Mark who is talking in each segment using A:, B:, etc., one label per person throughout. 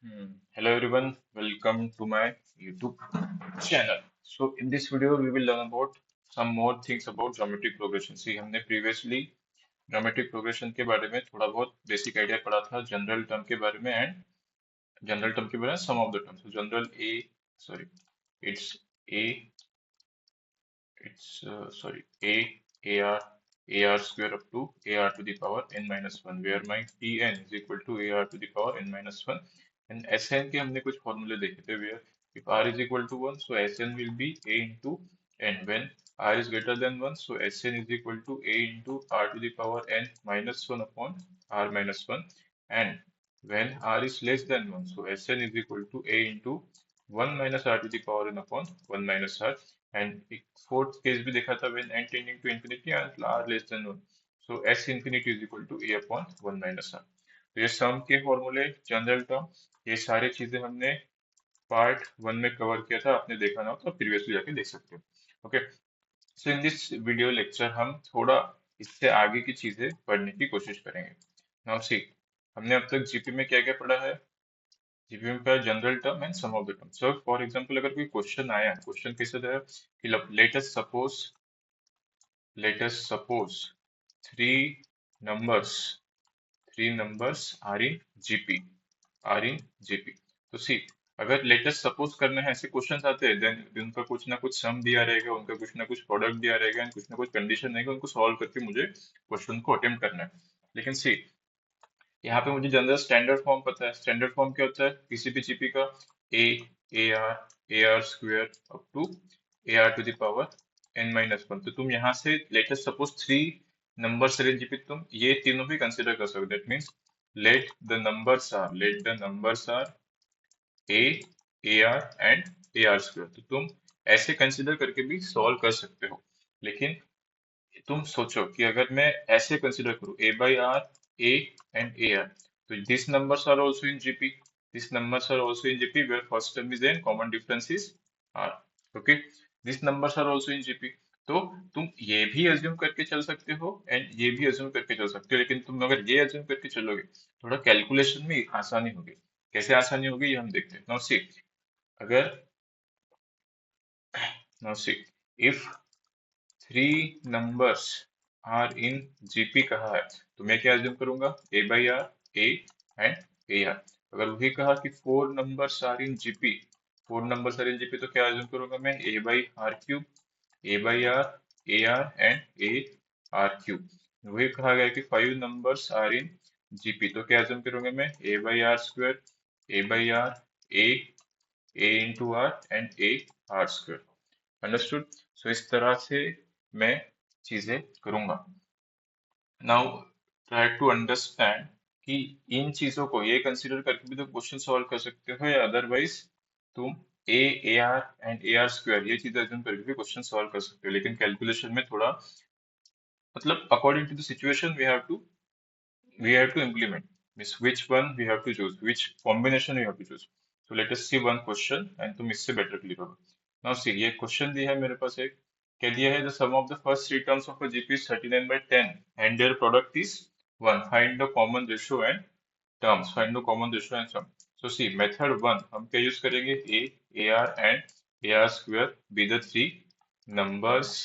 A: Hello everyone, welcome to my YouTube channel. So in this video we will learn about some more things about geometric progression. See हमने previously geometric progression के बारे में थोड़ा बहुत basic idea पढ़ा था general term के बारे में and general term के बारे में some of the terms. So general A, sorry, it's A, sorry AR square up to AR to the power n minus 1 where my Tn is equal to AR to the power n minus 1 and Sn के हमने कुछ फॉर्मूले देखे थे where if R is equal to 1 so Sn will be A into n when R is greater than 1 so Sn is equal to A into R to the power n minus 1 upon R minus 1 and when R is less than 1 so Sn is equal to A into 1 minus R to the power n upon 1 minus R and एक fourth case भी देखा था when n tending to infinity and r less than 1 so s infinity is equal to a upon 1 minus r तो ये सम के फॉर्मूले general term ये सारी चीजें हमने पार्ट 1 में कवर किया था आपने देखा ना हो तो प्रीवियसली जाके देख सकते हो okay so in this video lecture हम थोड़ा इससे आगे की चीजें पढ़ने की कोशिश करेंगे नाउ सी हमने अब तक जीपी में क्या क्या पढ़ा है जीपी में पढ़ा general term and sum of the term so for example अगर कोई क्वेश्चन आया क्वेश्चन कैसे था कि let us suppose three numbers three numbers are in gp are in gp तो सी अगर लेटेस्ट सपोज करना है ऐसे क्वेश्चंस आते हैं देन उनका कुछ ना कुछ सम दिया रहेगा उनका कुछ ना कुछ प्रोडक्ट दिया रहेगा एंड कुछ ना कुछ कंडीशन रहेगा उनको सॉल्व करके मुझे क्वेश्चन को अटेम्प्ट करना है लेकिन सी यहाँ पे मुझे जनरल स्टैंडर्ड फॉर्म पता है स्टैंडर्ड फॉर्म क्या होता है किसी भी जीपी का a a r square up to a r to the power n minus one तो तुम यहाँ से latest suppose three numbers range GP तुम ये तीनों भी कंसिडर कर सकते हो that means let the numbers are a a r and a r square तो तुम ऐसे कंसिडर करके भी सॉल्व कर सकते हो लेकिन तुम सोचो कि अगर मैं ऐसे कंसिडर करूँ a by r a and a r तो this numbers are also in GP this numbers are also in GP where first term is an common difference is r okay this numbers are also in GP तो तुम ये भी assume करके चल सकते हो and ये भी अज्यूम करके चल सकते हो लेकिन तुम अगर ये अज्यूम करके चलोगे थोड़ा कैलकुलेशन में आसानी होगी कैसे आसानी होगी ये हम देखते हैं नाउ सी अगर now see if three numbers are in GP कहा है तो मैं क्या अज्यूम करूंगा a by r a and a r अगर वही कहा कि four numbers are in GP four numbers are in GP तो क्या अज्यूम करूंगा मैं a by r cube a by r a r and a r cube वही कहा गया कि five numbers are in GP तो क्या अज्यूम करूंगा मैं a by r square a by r a a into r and a are square understood so इस तरह से मैं चीजें करूंगा नाउ ट्राई टू अंडरस्टैंड कि इन चीजों को ये कंसीडर करके भी तो क्वेश्चन सॉल्व कर सकते हो या अदरवाइज तुम ए r and a are square ये चीजें अज्यूम करके भी क्वेश्चन सॉल्व कर सकते हो लेकिन कैलकुलेशन में थोड़ा मतलब according to the situation we have to implement means which one we have to choose which combination we have to choose so let us see one question and तुम इससे better clear होगा now see ये question दिया है मेरे पास एक क्या दिया है the sum of the first three terms of a GP is 39 by 10 and their product is 1 find the common ratio and terms find the common ratio and sum so see method 1 हम क्या use करेंगे AR and AR square be the three numbers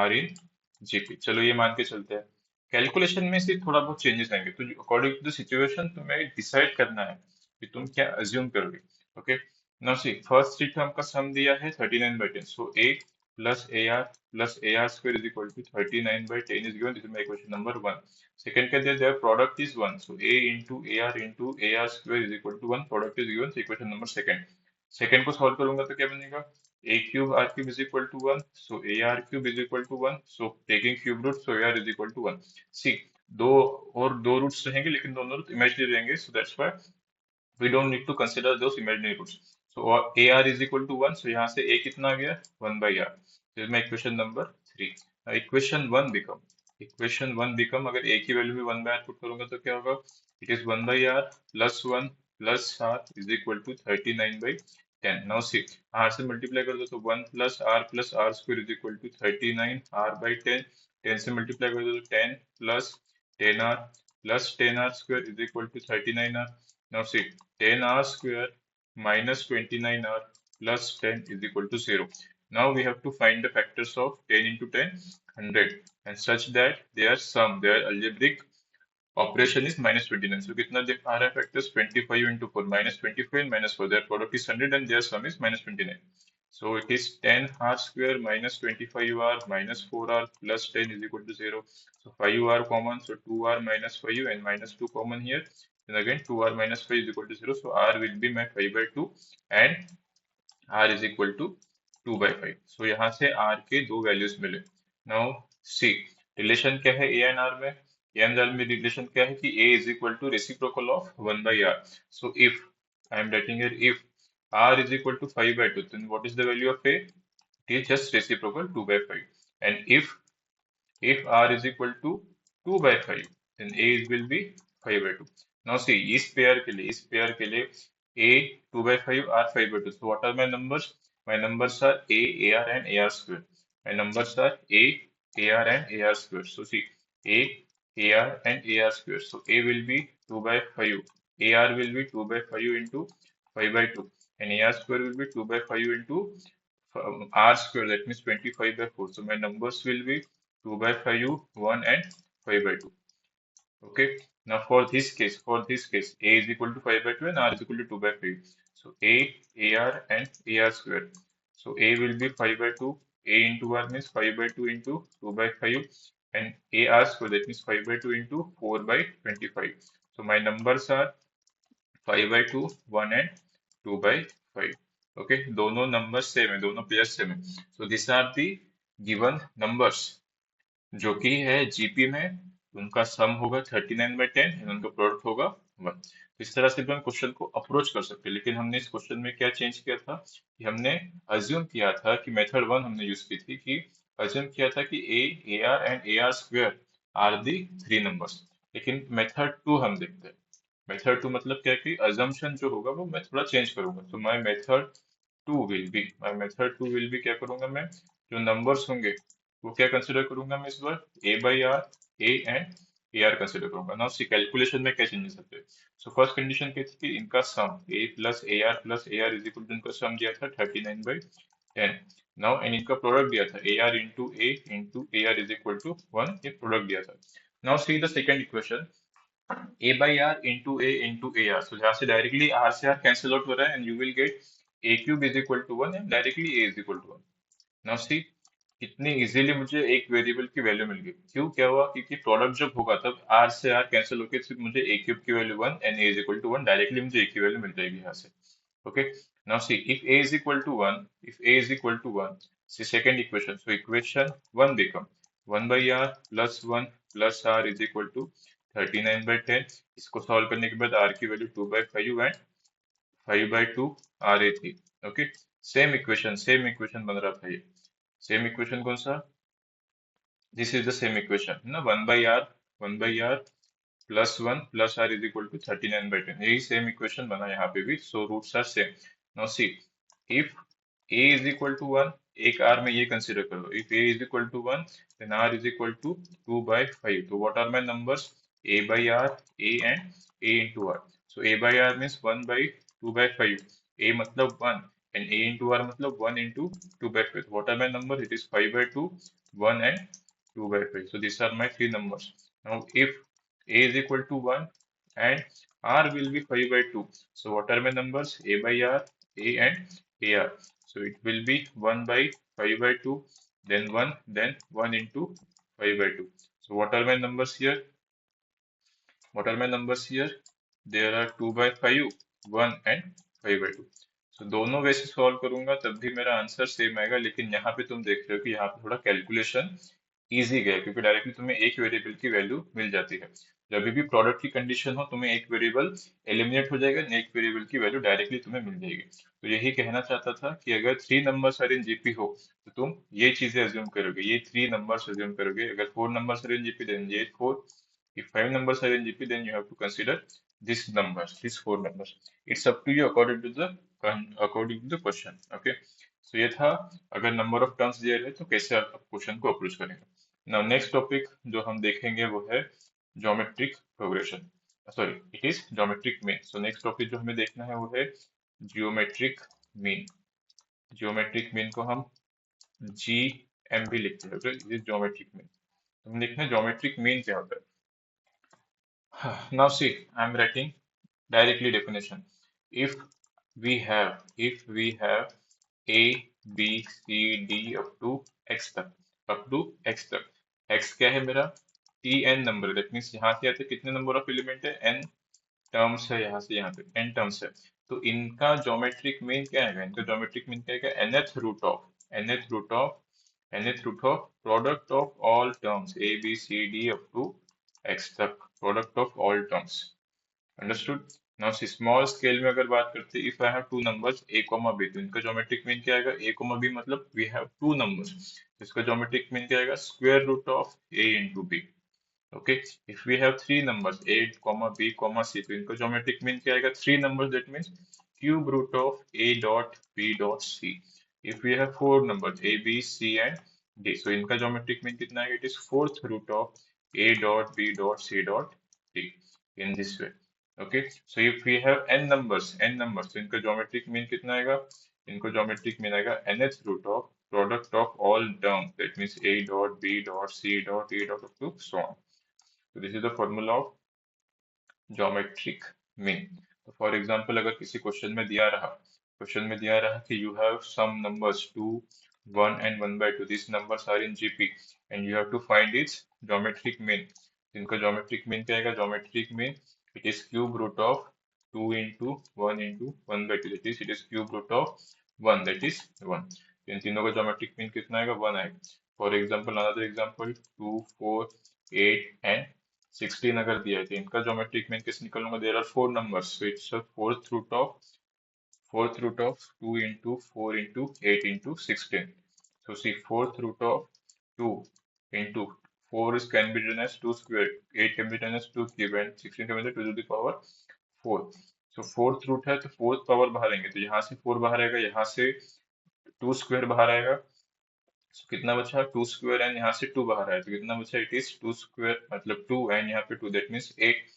A: are in GP चलो ये मान के चलते हैं calculation में से थोड़ा बहुत चेंजेस आएंगे तो अकॉर्डिंग टू द सिचुएशन तुम्हें डिसाइड करना है कि तुम क्या अज्यूम करोगे okay now see first three term का सम दिया है 39 by 10 so A plus A R square is equal to 39 by 10 is given this is my question number 1 second क्या दिया their product is 1 so A into A are square is equal to 1 product is given equation number second second को solve करूंगा तो क्या बनेगा a cube r cube is equal to 1 so ar cube is equal to 1 so taking cube root so ar is equal to 1 see दो और दो roots रहेंगे लेकिन दोनों रूट इमेजिनरी रहेंगे so that's why we don't need to consider those imaginary roots so ar is equal to 1 so यहाँ से a कितना आ गया 1 by r this is my equation number 3 now equation 1 become अगर a की value में 1 by r put करूंगा तो क्या होगा it is 1 by r plus 1 plus r is equal to 39 by 10 now see r से मल्टीप्लाई कर दो तो 1 plus r square is equal to 39 r by 10 10 से मल्टीप्लाई कर दो तो 10 plus 10r plus 10r square is equal to 39r Now see, 10r square minus 29r plus 10 is equal to 0. Now we have to find the factors of 10 into 10, 100, and such that their sum, their algebraic operation is minus 29. So कितना आ रहा है factors? 25 into 4, minus 25 and minus 4. Their product is 100 and their sum is minus 29. So it is 10r square minus 25r minus 4r plus 10 is equal to 0. So 5r common, so 2r minus 5 and minus 2 common here. Then again 2r minus 5 is equal to 0. So r will be my 5 by 2 and r is equal to 2 by 5. So यहाँ से r के दो values मिले. Now see, relation क्या है a and r में? a and r में relation क्या है कि a is equal to reciprocal of 1 by r. So if I am writing here, if r is equal to 5 by 2, then what is the value of a? It is just reciprocal 2 by 5. And if r is equal to 2 by 5, then a will be 5 by 2. Now see, इस pair के लिए a 2 by 5, r 5 by 2. So what are my numbers? My numbers are a, ar and ar square. My numbers are a, ar and ar square. So see, a, ar and ar square. So a will be 2 by 5. Ar will be 2 by 5 into 5 by 2. And ar square will be 2 by 5 into r square, that means 25 by 4. So my numbers will be 2 by 5, 1 and 5 by 2. Okay. Now for this case, a is equal to 5 by 2 and r is equal to 2 by 5. So a, ar and ar square. So a will be 5 by 2. A into r means 5 by 2 into 2 by 5. And ar square, that means 5 by 2 into 4 by 25. So my numbers are 5 by 2, 1 and 2 by 5. Okay, दोनों numbers same है, दोनों pairs same है. So these are the given numbers जो कि है GP में. उनका सम होगा 39/10 और उनका प्रोडक्ट होगा 1. तो इस तरह से भी हम क्वेश्चन को अप्रोच कर सकते हैं. लेकिन हमने इस क्वेश्चन में क्या चेंज किया था कि हमने अज्यूम किया था कि मेथड 1 हमने यूज की थी कि अज्यूम किया था कि a, a r and a are square are the 3 numbers. लेकिन मेथड 2 हम देखते हैं. मेथड 2 मतलब क्या है कि अजम्पशन जो होगा वो मैं थोड़ा चेंज करूंगा. तो माय मेथड 2 विल बी क्या करूंगा मैं, जो नंबर्स होंगे वो क्या कंसिडर करूंगा मैं इस बार, a by r, a and a r consider करूंगा. नाउ सी, कैलकुलेशन में क्या चेंजेस आते हैं. सो फर्स्ट कंडीशन क्या थी कि इनका sum plus A R is equal to, इनका सम दिया था 39/10. नाउ एंड इनका प्रोडक्ट दिया था A R into A are is equal to 1, ये प्रोडक्ट दिया था. Now see the second equation, a by r into a r. So यहाँ से डायरेक्टली r से r कैंसिल आउट हो रहा है and you will get a cube is equal to 1 and directly a is equal to 1. Now see, कितनी easily मुझे एक variable की वैल्यू मिल गई. क्यों, क्या हुआ, क्योंकि प्रोडक्ट जब होगा तब r से r कैंसिल होकर सिर्फ मुझे a क्यूब की value 1 and a is equal to 1, directly मुझे a की वैल्यू मिल जाएगी यहाँ से. Okay. Now see, if a is equal to 1, see second equation. So equation 1 become 1 by r plus 1 plus r is equal to 39/10. इसको solve करने के बाद r की value 2 by 5 and 5 by 2 RA3. Okay. Same equation बन रहा था ये. Same equation कौन सा, this is the same equation है ना, 1 by r plus 1 plus r is equal to 39/10. यही सेम इक्वेशन बना यहाँ पे भी. So roots are same. Now see, if a is equal to 1, एक r में ये कंसिडर करो, if a is equal to 1 then r is equal to 2 by 5. तो what are my numbers, a by r, a and a into r. So a by r means 1 by 2 by 5. a मतलब 1 and a into r मतलब 1 into 2 by 5. What are my numbers? It is 5 by 2, 1 and 2 by 5. So these are my three numbers. Now if a is equal to 1 and r will be 5 by 2. So what are my numbers? A by r, a and ar. So it will be 1 by 5 by 2, then 1, then 1 into 5 by 2. So what are my numbers here? There are 2 by 5, 1 and 5 by 2. So दोनों वैसे solve करूंगा तब भी मेरा answer same आएगा. लेकिन यहाँ पे तुम देख रहे हो कि यहाँ पे थोड़ा कैलकुलेशन इजी गया, क्योंकि डायरेक्टली तुम्हें एक वेरिएबल की वैल्यू मिल जाती है. जब भी प्रोडक्ट की कंडीशन हो, तुम्हें एक वेरिएबल एलिमिनेट हो जाएगा, एक वेरिएबल की वैल्यू डायरेक्टली तुम्हें मिल जाएगी. तो यही कहना चाहता था कि अगर 3 नंबर्स आर इन जीपी हो तो तुम ये चीजें अज्यूम करोगे, ये 3 नंबर्स अज्यूम करोगे. अगर 4 numbers are in GP then ये 4. If 5 numbers are in GP, then you have to consider these numbers, these 4 numbers. It's up to you according to the question. Okay. So ये था, अगर number of terms दिए रहे तो कैसे आप question को अप्रोच करेंगे. नाउ नेक्स्ट टॉपिक जो हम देखेंगे वो है geometric progression. Sorry, it is geometric mean. So next topic जो हमें देखना है वो है जियोमेट्रिक मीन। जियोमेट्रिक मीन को हम जी एम भी लिखते हैं, इट इज ज्योमेट्रिक मीन। हम लिखते हैं ज्योमेट्रिक मीन क्या होता है। Now see, I am writing directly definition. If if we have a b c d up to x तक, x क्या है मेरा, n नंबर, दैट मीन्स यहाँ से यहाँ तक कितने नंबर ऑफ एलिमेंट है, n टर्म्स है, यहाँ से यहाँ तक n टर्म्स है। तो इनका ज्योमेट्रिक मीन क्या है, इनका ज्योमेट्रिक मीन क्या है, nth root of product of all terms a b c d up to x तक, product of all terms. Understood. Now small scale में अगर बात करते हैं, if I have two numbers a comma b, तो इनका ज्योमेट्रिक मीन क्या आएगा, a कॉमा b मतलब वी हैव टू नंबर्स, इसका ज्योमेट्रिक मीन क्या आएगा, square root of a into b। Okay, if we have three numbers a comma b comma c, तो इनका ज्योमेट्रिक मीन क्या आएगा, three numbers, that means cube root of a dot b dot c। If we have four numbers a b c and d, so इनका geometric mean कितना आएगा, it is fourth root of a dot b dot c dot d, in this way। okay, so if we have n numbers, तो इनका geometric mean कितना आएगा, इनको geometric mean आएगा nth root of product of all term, that means a dot b dot c dot d dot up to so on। So this is the formula of geometric mean. तो for example अगर किसी question में दिया रहा कि you have some numbers 2 1 and 1/2, this numbers are in GP and you have to find its geometric mean. इनका geometric mean क्या आएगा, geometric mean it is cube root of 2 into 1 into 1/2, that is it is cube root of 1, that is 1। इन तीनों का geometric mean कितना आएगा, 1 आएगा। For example another example 2 4 8 and 16 अगर दिया है, तो इनका ज्योमेट्रिक मीन कैसे निकालूंगा, there are four numbers, so its fourth root of 2 into 4 into 8 into 16। so see fourth root of 2 into 4 is can be written as 2 square, 8 can be written as 2 cube and 16 can be written 2 to the power 4। so fourth root है तो fourth power बाहर आएंगे, तो यहाँ से 4 बाहर आएगा, यहाँ से 2 स्क्वायर बाहर आएगा, so, कितना बचा, 2 स्क्वायर एंड यहाँ से 2 बाहर आया तो कितना बचा, इट इज 2 स्क्वायर मतलब 2 एंड यहाँ पे 2, that means 8।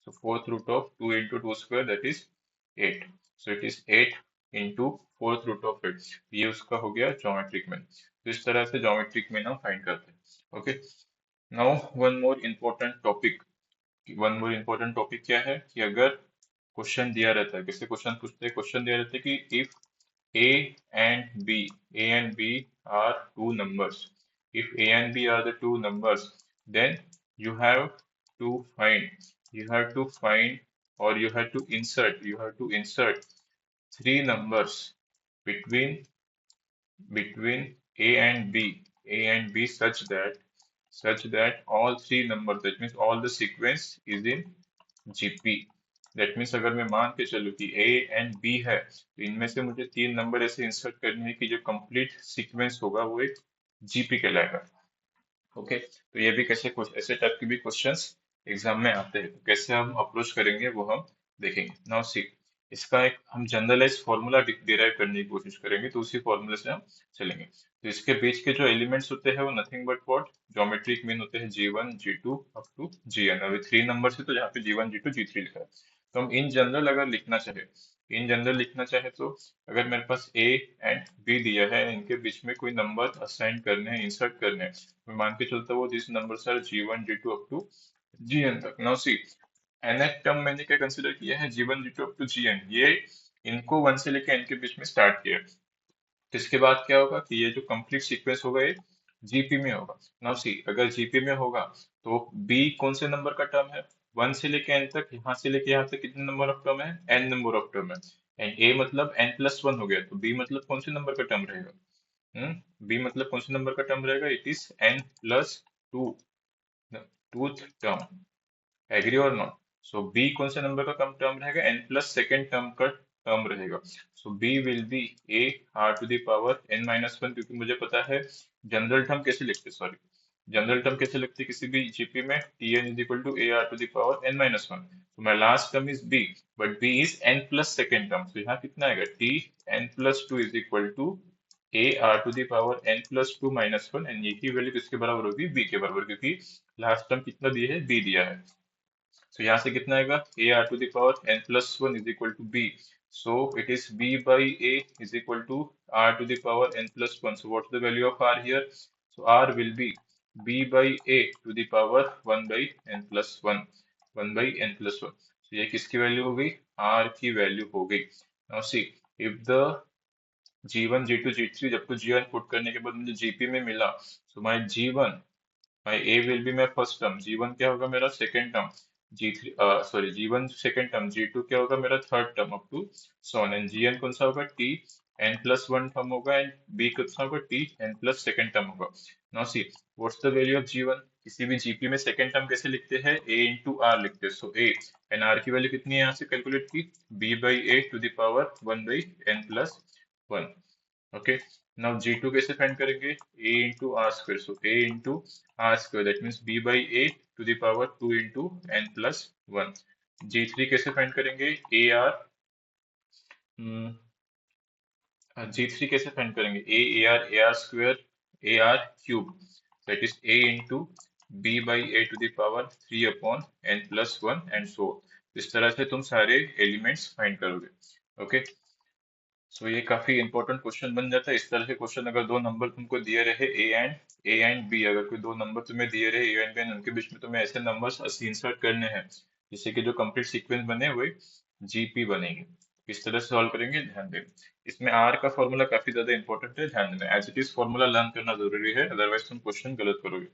A: So fourth root of 2 into 2 square that is 8। So it is 8 into fourth root of 8। ये उसका हो गया ज्योमेट्रिक मीन। तो इस तरह से ज्योमेट्रिक मीन हम फाइंड करते हैं। Okay, now one more important topic क्या है कि अगर क्वेश्चन दिया रहता है, कैसे क्वेश्चन पूछते हैं, क्वेश्चन दिया रहता है कि if A and B, A and B are two numbers. If A and B are the two numbers, then you have you have to find or you have to insert three numbers between A and B such that all three numbers, that means all the sequence is in GP. That means अगर मैं मान के चलूँ कि ए and B है, तो इनमें से मुझे तीन नंबर ऐसे इंसर्ट करने हैं कि जो कंप्लीट सीक्वेंस होगा वो एक जीपी कहलाएगा। ओके, तो ये भी कैसे ऐसे टाइप के भी क्वेश्चंस एग्जाम में आते हैं, तो कैसे हम अप्रोच करेंगे वो हम देखेंगे। नाउ सी, इसका एक हम जनरलाइज फॉर्मूला डिराइव करने की कोशिश करेंगे, तो उसी फॉर्मूले से हम चलेंगे। तो इसके बीच के जो एलिमेंट्स होते हैं वो nothing but what, geometric mean होते हैं G1 G2 up to Gn। अभी थ्री नंबर है तो यहाँ पे G1 G2 G3 लिखा है। तो हम इन जनरल लिखना चाहे तो अगर मेरे पास ए एंड बी दिया है, इनके बीच में कोई नंबर असाइन करने हैं, इंसर्ट करने हैं, मैं मान के चलता हूँ this numbers are G1 G2 up to Gn तक। नाउ सी, nth टर्म मैंने क्या कंसिडर किया है, G1 G2 up to Gn, ये इनको 1 से लेकर n के बीच में स्टार्ट किया है। तो इसके बाद क्या होगा कि ये जो कंप्लीट सीक्वेंस होगा ये जीपी में होगा। नाउ सी, अगर जीपी में होगा तो बी कौन से नंबर का टर्म है, 1 से लेके n तक, यहाँ से लेके यहाँ तक कितने नंबर ऑफ टर्म है, n नंबर ऑफ टर्म है। एंड ए मतलब n+1 हो गया, तो बी मतलब कौन से नंबर का टर्म रहेगा, बी मतलब कौन से नंबर का टर्म रहेगा, इट इज n+2 टूथ टर्म। एग्री और नॉट। सो बी कौन से नंबर का कम टर्म रहेगा, n प्लस सेकेंड टर्म का टर्म रहेगा। So B will be a r⁻n−1, क्योंकि मुझे पता है जनरल टर्म कैसे लिखते, सॉरी जनरल टर्म कैसे लिखते किसी भी जीपी में, tn is equal to a r⁻n−1। तो my last term is b, but b is n plus second term, तो यहाँ कितना आएगा, tn+2 is equal to a r⁻n+2 - 1, एंड ये की वैल्यू किसके बराबर होगी, b के बराबर, क्योंकि लास्ट टर्म कितना दिया है, b दिया है। तो यहाँ से कितना आएगा, a r to the power n plus one is equal to b, so it is b by a is equal to r to the power n plus 1. So what's the value of r here? So r will be b by a to the power 1 by n plus 1, 1 by n plus 1. So ये किसकी value हो गई, r की value हो गई. Now see, if the g1 g2 g3, जब तो g1 put करने के बाद मुझे gp में मिला, so my g1, my a will be my first term, g1 क्या होगा मेरा second term, g3 sorry g1 second term, g2 क्या होगा मेरा third term up to so on, and gn कौन सा होगा, t n plus one term होगा, एंड b कौन सा होगा, t n plus second term होगा. Now see what's the value of g1, किसी भी gp में सेकेंड टर्म कैसे लिखते हैं, a इंटू आर लिखते हैं. सो a एंड r की वैल्यू कितनी है यहाँ से कैलकुलेट की, b by a to the power 1 by n plus 1. Okay, now G2 कैसे फाइंड करेंगे, A into R square, so A into R square, that means B by A to the power 2 into n plus 1. G3 कैसे find करेंगे, AR, G3 कैसे find करेंगे, AR square, AR cube, that is A into B by A to the power 3 upon n plus 1 and so on. इस तरह से तुम सारे elements find करोगे. ओके, सो ये काफी इंपॉर्टेंट क्वेश्चन बन जाता है. इस तरह के क्वेश्चन अगर दो नंबर तुमको दिए रहे ए एंड बी, अगर कोई दो नंबर तुम्हें दिए रहे ए एंड बी, उनके बीच में तुम्हें ऐसे नंबर्स इंसर्ट करने हैं जिससे कि जो कंप्लीट सीक्वेंस बने हुए जीपी बनेंगे. किस तरह से सॉल्व करेंगे, ध्यान दें. इसमें आर का फॉर्मूला काफी ज्यादा इंपॉर्टेंट है, ध्यान देना. As it is formula learn करना जरूरी है, अदरवाइज तुम क्वेश्चन गलत करोगे.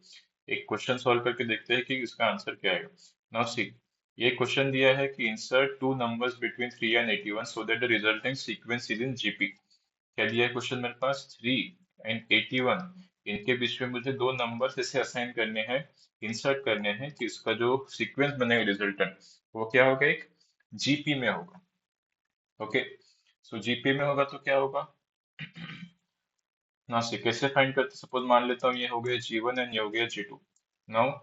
A: एक क्वेश्चन सॉल्व करके देखते हैं कि इसका आंसर क्या आएगा. नाउ सी, ये क्वेश्चन दिया है कि insert two numbers between 3 and 81 so that the resulting sequence is in GP. क्या दिया है क्वेश्चन मेरे पास, 3 एंड 81, इनके बीच में मुझे दो नंबर्स ऐसे असाइन करने हैं, इंसर्ट करने हैं कि इसका जो सीक्वेंस बनेगा रिजल्टेंट, वो क्या होगा, एक जीपी में होगा. ओके, सो जीपी में होगा तो क्या होगा ना, से कैसे फाइंड करते, सपोज मान लेता हूँ ये हो गया G1 एंड ये हो गया G2. नाउ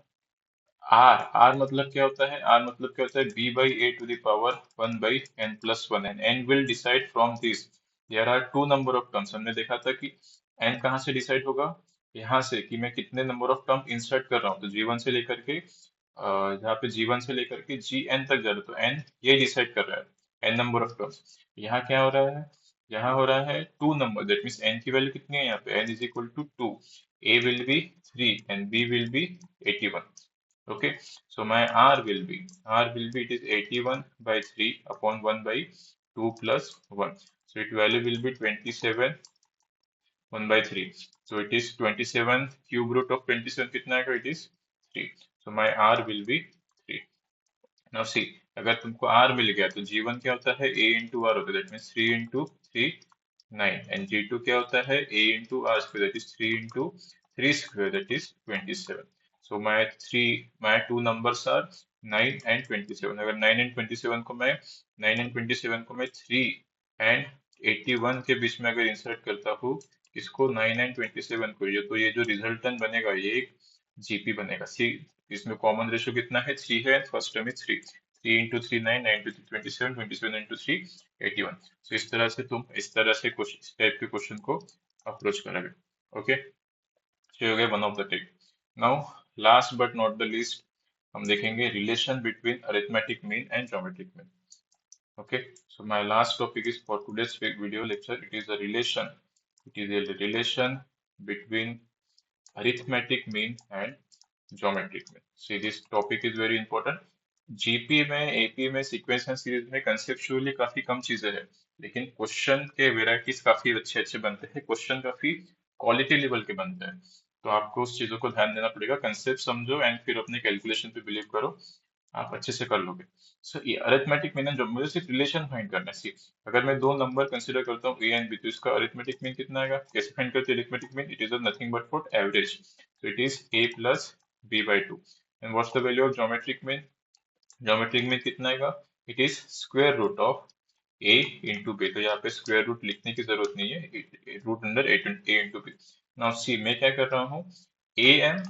A: आर मतलब क्या होता है, आर मतलब क्या होता है, b by a to the power 1 by n plus 1, and n will decide from this, there are two number of terms. हमने देखा था कि एन कहाँ से डिसाइड होगा, यहाँ से, कि मैं कितने नंबर ऑफ टर्म इंसर्ट कर रहा हूँ. तो जी1 से लेकर के यहाँ पे जी1 से लेकर के जी एन तक जा रहा है, तो एन ये डिसाइड कर रहा है एन नंबर ऑफ टर्म्स. यहाँ क्या हो रहा है, यहाँ हो रहा है two number, that means n की वैल्यू कितनी है यहाँ पे, n is equal to 2, a will be 3 and b will be 81. Okay, so my r will be it is 81 by 3 upon 1 by 2 plus 1. So its value will be 27 1 by 3. So it is 27 cube root of 27 कितना आएगा, it is 3. So my r will be 3. Now see, अगर तुमको r मिल गया तो g1 क्या होता है, a into r होता है, that means 3 into 3 9, and g2 क्या होता है, a into r square, that is 3 into 3 square, that is 27. So my two numbers are 9 and 27. अगर 9 and 27 को मैं 3 and 81 के बीच में अगर इंसर्ट करता हूँ, इसको 9 and 27 को, ये तो ये जो रिजल्टेंट बनेगा ये एक जीपी बनेगा. सी, इसमें कॉमन रेशियो कितना है, 3 है, first term is 3. 3 into 3 9, 9 into 3 27, 27 into 3 81. So इस तरह से तुम इस टाइप के क्वेश्चन को अप्रोच करोगे. ओके, so ये हो गया one of the type. Now last but not the least, हम देखेंगे relation between arithmetic mean and geometric mean. Okay, so my last topic is for today's video lecture. It is a relation. It is a relation between arithmetic mean and geometric mean. See, this topic is very important. GP में, AP में, sequence and series में conceptually काफी कम चीजें हैं, लेकिन question के varieties काफी अच्छे अच्छे बनते हैं, क्वेश्चन काफी क्वालिटी लेवल के बनते हैं. तो आपको उस चीजों को ध्यान देना पड़ेगा, कंसेप्ट समझो एंड फिर अपने कैलकुलेशन पे बिलीव करो, आप अच्छे से कर लोगे. सो ये अरिथमेटिक मीन जो मुझे सिर्फ रिलेशन फाइंड करना है. सी, अगर मैं दो नंबर कंसीडर करता हूँ ए एंड बी, तो इसका अरिथमेटिक मीन कितना आएगा, कैसे फाइंड करते हैं arithmetic mean, it is nothing but for average, so it is a plus b by 2. And what's the value of geometric mean, geometric में कितना आएगा, it is square root of a into b. तो यहाँ पे square root लिखने की जरूरत नहीं है, root under a into b. Now see, मैं क्या कर रहा हूँ, a m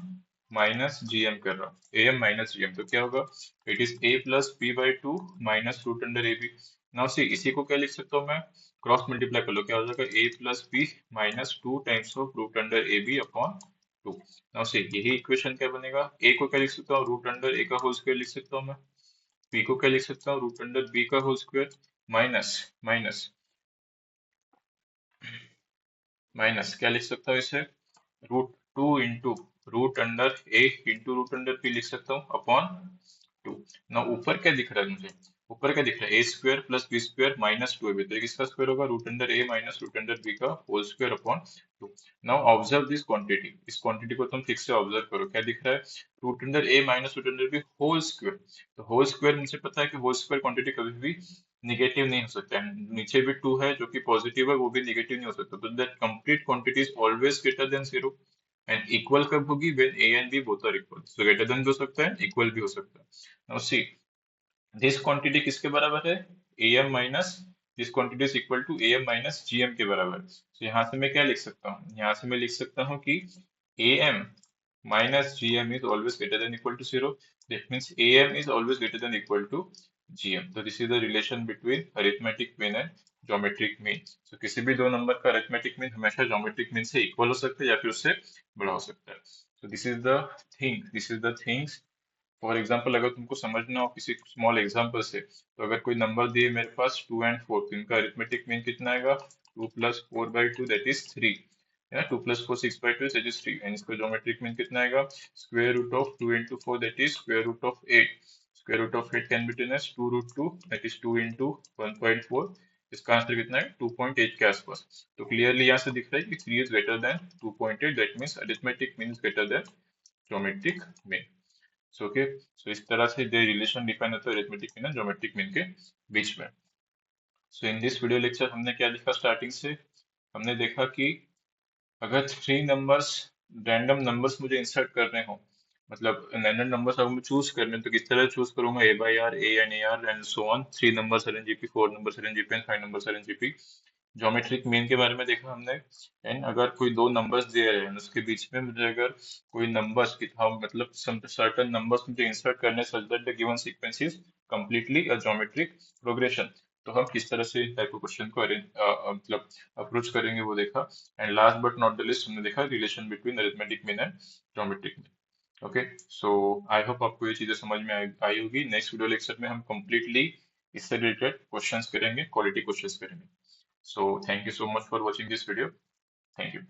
A: minus g m कर रहा हूँ, a m minus g m, तो क्या होगा, it is a plus b by 2 minus root under A b. Now see, इसी को क्या लिख सकता हूँ मैं, क्रॉस मल्टीप्लाई कर लो, क्या हो जाएगा, A plus B minus 2 times of root under A B upon 2. Now see, यही इक्वेशन क्या बनेगा, ए को क्या लिख सकता हूँ, रूट अंडर ए का होल स्क्वायर लिख सकता हूँ मैं. बी को क्या लिख सकता हूँ, रूट अंडर बी का whole square minus minus minus क्या लिख सकता हूँ इसे, root 2 into root under a into root under p लिख सकता हूँ अपॉन 2। ना ऊपर क्या दिख रहा है मुझे, ऊपर क्या दिख रहा है, A square plus B square minus 2ab, तो ये किसका स्क्वायर होगा, root under A minus root under B का whole square upon 2। Now observe this quantity, इस क्वांटिटी को तुम ठीक से ऑब्जर्व करो, क्या दिख रहा है, root under A minus root under B whole square. तो होल स्क्वायर मुझे पता है कि होल स्क्वायर क्वांटिटी कभी भी निगेटिव नहीं हो सकता है, नीचे भी 2 है जो कि पॉजिटिव है, वो भी निगेटिव नहीं हो सकता, तो that complete quantity is always greater than zero. And equal कब होगी, when a and b both are equal, so greater than भी हो सकता है, इक्वल भी हो सकता है। नाउ सी दिस क्वांटिटी किसके बराबर है, am minus, this quantity is equal to am minus gm के बराबर। तो यहाँ से मैं क्या लिख सकता हूँ, यहाँ से मैं लिख सकता हूँ कि am minus gm is always greater than equal to 0. That means am is always greater than equal to gm. So this is the relation between arithmetic mean and geometric mean. So किसी भी दो number का arithmetic mean हमेशा geometric mean से equal हो सकता है या फिर उससे बड़ा हो सकता है। So this is the thing, this is the things। For example अगर तुमको समझना हो किसी स्मॉल एग्जाम्पल से, तो अगर कोई नंबर दिए मेरे पास 2 and 4, तो इनका अरिथमेटिक मीन कितना आएगा, 2 + 4/2 दैट इज 3, या 2 + 4 6/2 दैट इज 3, एंड इसका ज्योमेट्रिक मीन कितना आएगा, square root of 2 × 4 that is square root of 8। Square root of 8 can be written as 2√2 that is 2 × 1.4। इसका आंसर कितना है, 2.8 के आसपास। तो क्लियरली यहाँ से दिख रहा है कि 3 is greater than 2.8, that means arithmetic mean is greater than geometric mean. So okay, so इस तरह से दे रिलेशन डिफाइन होता है अरिथमेटिक मीन और ज्योमेट्रिक मीन के बीच में। So in this video lecture हमने क्या देखा, स्टार्टिंग से हमने देखा कि अगर 3 नंबर्स, रैंडम नंबर्स मुझे इंसर्ट करने हो, मतलब रैंडम नंबर्स अगर मुझे चूज करने हैं, तो किस तरह चूज करूंगा, a/r, a and ar and so on, 3 numbers are in GP, 4 numbers are in GP and 5 numbers are in GP. Geometric mean के बारे में देखा हमने। एंड अगर कोई दो नंबर्स दिए रहे हैं उसके बीच में मुझे अगर कोई नंबर्स की था, मतलब सम सर्टेन नंबर्स मुझे इंसर्ट करने such that the given sequence is completely a geometric progression, तो हम किस तरह से टाइप ऑफ क्वेश्चन को मतलब अप्रोच करेंगे वो देखा। And last but not the list हमने देखा relation between arithmetic mean and geometric mean. Okay, so I hope आपको ये चीजें समझ में आई होगी। नेक्स्ट वीडियो लेक्चर में हम कंप्लीटली इससे रिलेटेड क्वेश्चंस करेंगे, क्वालिटी क्वेश्चंस करेंगे। So thank you so much for watching this video. Thank you.